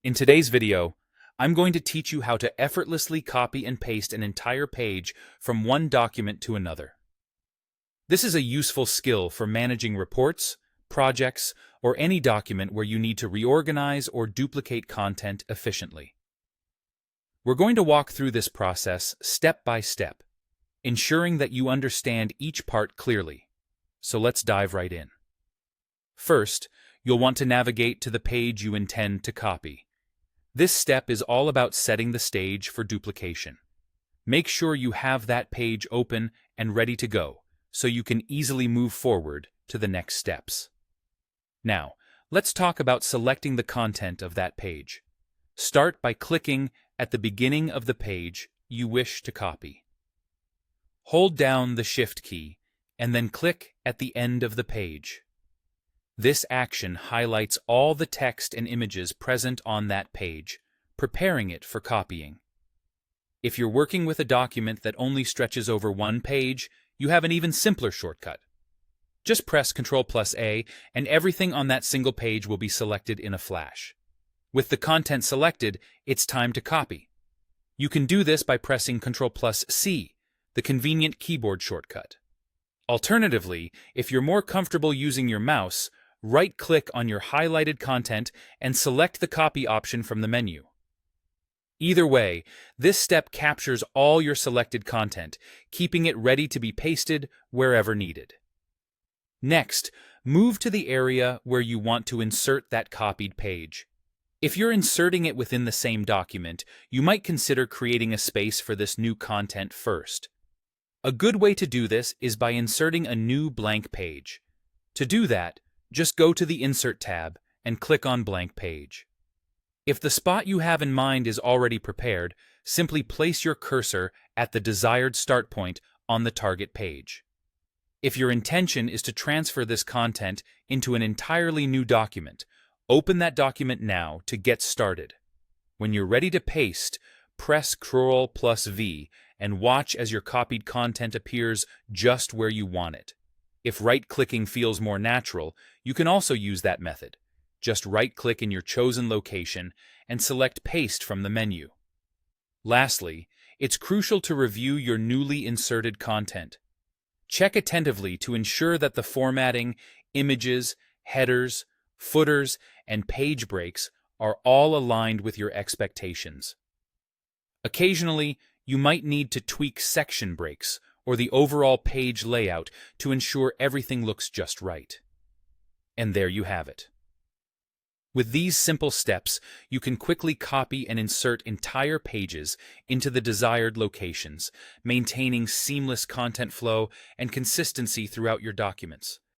In today's video, I'm going to teach you how to effortlessly copy and paste an entire page from one document to another. This is a useful skill for managing reports, projects, or any document where you need to reorganize or duplicate content efficiently. We're going to walk through this process step by step, ensuring that you understand each part clearly. So let's dive right in. First, you'll want to navigate to the page you intend to copy. This step is all about setting the stage for duplication. Make sure you have that page open and ready to go, so you can easily move forward to the next steps. Now, let's talk about selecting the content of that page. Start by clicking at the beginning of the page you wish to copy. Hold down the Shift key and then click at the end of the page. This action highlights all the text and images present on that page, preparing it for copying. If you're working with a document that only stretches over one page, you have an even simpler shortcut. Just press Ctrl+A and everything on that single page will be selected in a flash. With the content selected, it's time to copy. You can do this by pressing Ctrl+C, the convenient keyboard shortcut. Alternatively, if you're more comfortable using your mouse, right-click on your highlighted content and select the copy option from the menu. Either way, this step captures all your selected content, keeping it ready to be pasted wherever needed. Next, move to the area where you want to insert that copied page. If you're inserting it within the same document, you might consider creating a space for this new content first. A good way to do this is by inserting a new blank page. To do that, just go to the Insert tab and click on Blank Page. If the spot you have in mind is already prepared, simply place your cursor at the desired start point on the target page. If your intention is to transfer this content into an entirely new document, open that document now to get started. When you're ready to paste, press Ctrl+V and watch as your copied content appears just where you want it. If right-clicking feels more natural, you can also use that method. Just right-click in your chosen location and select Paste from the menu. Lastly, it's crucial to review your newly inserted content. Check attentively to ensure that the formatting, images, headers, footers, and page breaks are all aligned with your expectations. Occasionally, you might need to tweak section breaks or the overall page layout to ensure everything looks just right. And there you have it. With these simple steps, you can quickly copy and insert entire pages into the desired locations, maintaining seamless content flow and consistency throughout your documents.